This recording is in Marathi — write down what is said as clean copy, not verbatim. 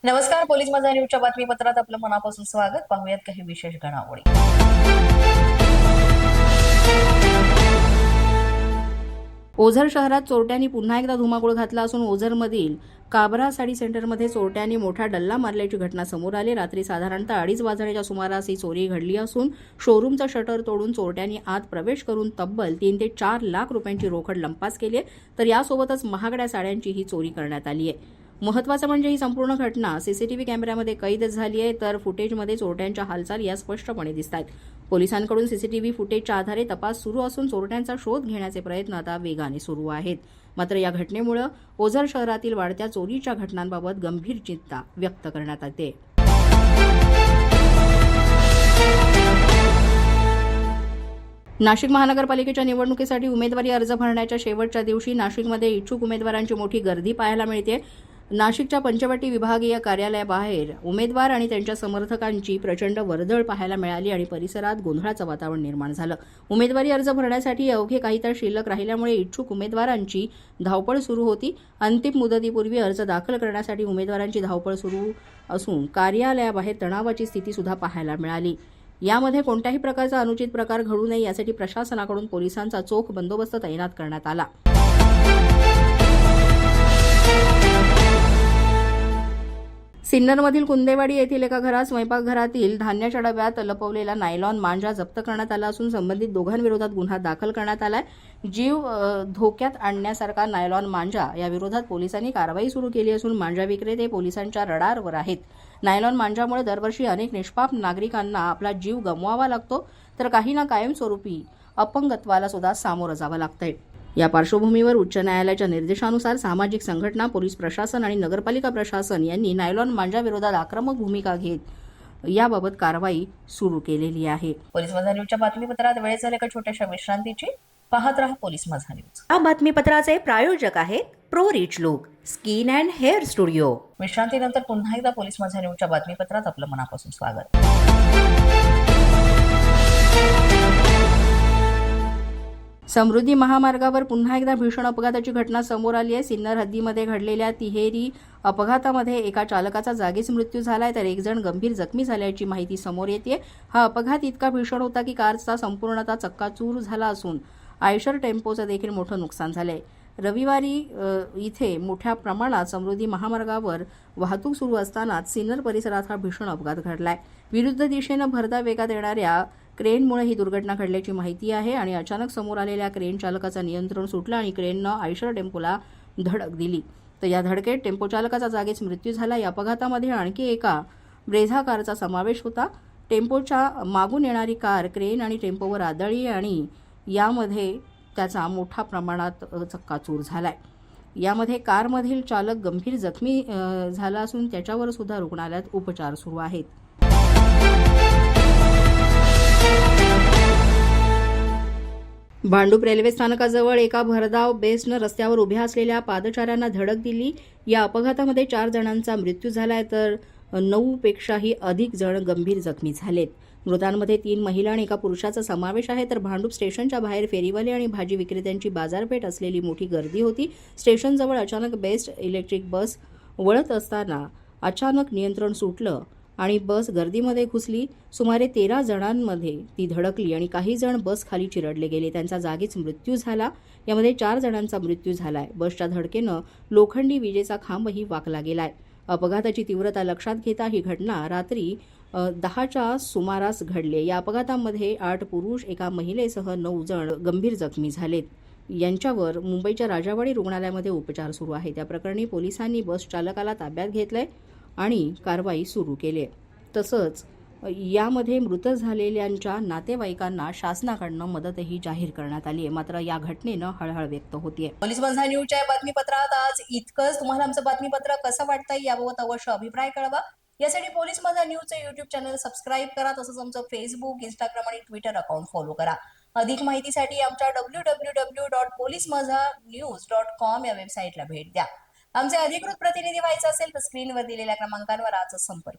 नमस्कार. पोलीस माझा न्यूजच्या बातमीपत्रात आपलं मनापासून स्वागत. पाहूयात काही विशेष घडामोडी. ओझर शहरात चोरट्यांनी पुन्हा एकदा धुमाकूळ घातला असून ओझरमधील काबरा साडी सेंटरमध्ये चोरट्यांनी मोठा डल्ला मारल्याची घटना समोर आली. रात्री साधारणतः 2:30 वाजण्याच्या सुमारास ही चोरी घडली असून शोरूमचं शटर तोडून चोरट्यांनी आत प्रवेश करून तब्बल 3 ते 4 लाख रुपयांची रोकड लंपास केली आहे. तर यासोबतच महागड्या साड्यांची ही चोरी करण्यात आली आहे. महत्त्वाचं म्हणजे ही संपूर्ण घटना सीसीटीव्ही कॅमेऱ्यामध्ये कैद झाली आहे. तर फुटेजमध्ये चोरट्यांच्या हालचाली या स्पष्टपणे दिसत आहेत. पोलिसांकडून सीसीटीव्ही फुटेजच्या आधारे तपास सुरू असून चोरट्यांचा शोध घेण्याचे प्रयत्न आता वेगाने सुरू आहेत. मात्र या घटनेमुळे ओझर शहरातील वाढत्या चोरीच्या घटनांबाबत गंभीर चिंता व्यक्त करण्यात येते. नाशिक महानगरपालिकेच्या निवडणुकीसाठी उमेदवारी अर्ज भरण्याच्या शेवटच्या दिवशी नाशिकमध्ये इच्छुक उमेदवारांची मोठी गर्दी पाहायला मिळते. नाशिकच्या पंचवटी विभागीय कार्यालयाबाहेर उमेदवार आणि त्यांच्या समर्थकांची प्रचंड वर्दळ पाहायला मिळाली आणि परिसरात गोंधळाचं वातावरण निर्माण झालं. उमेदवारी अर्ज भरण्यासाठी अवघे काही तास शिल्लक राहिल्यामुळे इच्छुक उमेदवारांची धावपळ सुरू होती. अंतिम मुदतीपूर्वी अर्ज दाखल करण्यासाठी उमेदवारांची धावपळ सुरू असून कार्यालयाबाहेर तणावाची स्थिती सुद्धा पाहायला मिळाली. यामध्ये कोणत्याही प्रकारचा अनुचित प्रकार घडू नये यासाठी प्रशासनाकडून पोलिसांचा चोख बंदोबस्त तैनात करण्यात आला. सिन्नरमधील कुंदेवाडी येथील एका घरात स्वयंपाकघरातील धान्याच्या डब्यात लपवलेला नायलॉन मांजा जप्त करण्यात आला असून संबंधित दोघांविरोधात गुन्हा दाखल करण्यात आलाय. जीव धोक्यात आणण्यासारखा नायलॉन मांजा या विरोधात पोलिसांनी कारवाई सुरू केली असून मांजा विक्रेते पोलिसांच्या रडारवर आहेत. नायलॉन मांजामुळे दरवर्षी अनेक निष्पाप नागरिकांना आपला जीव गमवावा लागतो तर काहींना कायमस्वरूपी अपंगत्वाला सुद्धा सामोरं जावं लागतंय. या पार्श्वभूमीवर उच्च न्यायालयाच्या निर्देशानुसार सामाजिक संघटना, पोलीस प्रशासन आणि नगरपालिका प्रशासन यांनी नायलॉन मांजाविरोधात आक्रमक भूमिका घेत याबाबत कारवाई सुरू केलेली आहे. पोलीस माझा न्यूजच्या बातमीपत्रात वेळ झाली एका छोट्याशा विश्रांतीची. पाहत रहा पोलीस माझा न्यूज. या बातमीपत्राचे प्रायोजक आहेत pro rich look skin and hair studio. विश्रांतीनंतर पुन्हा एकदा पोलीस माझा न्यूजच्या बातमीपत्रात आपलं मनापासून स्वागत. समृद्धी महामार्गावर पुन्हा एकदा भीषण अपघाताची घटना समोर आली आहे. सिन्नर हद्दीमध्ये घडलेल्या तिहेरी अपघातामध्ये एका चालकाचा जागीच मृत्यू झालाय तर एक जण गंभीर जखमी झाल्याची माहिती समोर येते. हा अपघात इतका भीषण होता की कारचा संपूर्णतः चक्काचूर झाला असून आयशर टेम्पोचं देखील मोठं नुकसान झालंय. रविवारी इथे मोठ्या प्रमाणात समृद्धी महामार्गावर वाहतूक सुरू असतानाच सिन्नर परिसरात हा भीषण अपघात घडलाय. विरुद्ध दिशेनं भरधाव वेगात येणाऱ्या क्रेनमुळे ही दुर्घटना घडल्याची माहिती आहे आणि अचानक समोर आलेल्या क्रेन चालकाचं नियंत्रण सुटलं आणि क्रेननं आयशर टेम्पोला धडक दिली. तर या धडकेत टेम्पो चालकाचा जागीच मृत्यू झाला. या अपघातामध्ये आणखी एका ब्रेझा कारचा समावेश होता. टेम्पोच्या मागून येणारी कार क्रेन आणि टेम्पोवर आदळली आणि यामध्ये त्याचा मोठ्या प्रमाणात चक्काचूर झालाय. यामध्ये कारमधील चालक गंभीर जखमी झाला असून त्याच्यावर सुद्धा रुग्णालयात उपचार सुरू आहेत. भांडूप रेल्वे स्थानकाजवळ एका भरधाव बेस्टनं रस्त्यावर उभ्या असलेल्या पादचाऱ्यांना धडक दिली. या अपघातामध्ये 4 जणांचा मृत्यू झालाय तर 9 पेक्षाही अधिक जण गंभीर जखमी झालेत. मृतांमध्ये 3 महिला आणि एका पुरुषाचा समावेश आहे. तर भांडूप स्टेशनच्या बाहेर फेरीवाले आणि भाजी विक्रेत्यांची बाजारपेठ असलेली मोठी गर्दी होती. स्टेशनजवळ अचानक बेस्ट इलेक्ट्रिक बस वळत असताना अचानक नियंत्रण सुटलं आणि बस गर्दीमध्ये घुसली. सुमारे 13 जणांमध्ये ती धडकली आणि काही जण बस खाली चिरडले गेले. त्यांचा जागीच मृत्यू झाला. यामध्ये 4 जणांचा मृत्यू झालाय. बसच्या धडकेनं लोखंडी विजेचा खांबही वाकला गेलाय. अपघाताची तीव्रता लक्षात घेता ही घटना रात्री 10च्या सुमारास घडली. या अपघातामध्ये 8 पुरुष, एका महिलेसह 9 जण गंभीर जखमी झालेत. यांच्यावर मुंबईच्या राजावाडी रुग्णालयामध्ये उपचार सुरू आहेत. या प्रकरणी पोलिसांनी बस चालकाला ताब्यात घेतलंय आणि कारवाई सुरू केली. तसंच यामध्ये मृत झालेल्यांच्या नातेवाईकांना शासनाकडनं मदतही जाहीर करण्यात आली आहे. मात्र या घटनेनं हळहळ व्यक्त होतीये. पोलीस माझा न्यूजच्या बातमीपत्रात आज इतकंच. तुम्हाला आमचं बातमीपत्र कसं वाटतंय याबाबत अवश्य अभिप्राय कळवा. यासाठी पोलीस माझा न्यूजचं युट्यूब चॅनल सबस्क्राईब करा. तसंच आमचं फेसबुक, इंस्टाग्राम आणि ट्विटर अकाउंट फॉलो करा. अधिक माहितीसाठी आमच्या www.policemazanews.com या वेबसाईटला भेट द्या. आमचे अधिकृत प्रतिनिधी व्हायचे असेल तर स्क्रीनवर दिलेल्या क्रमांकांवर आजच संपर्क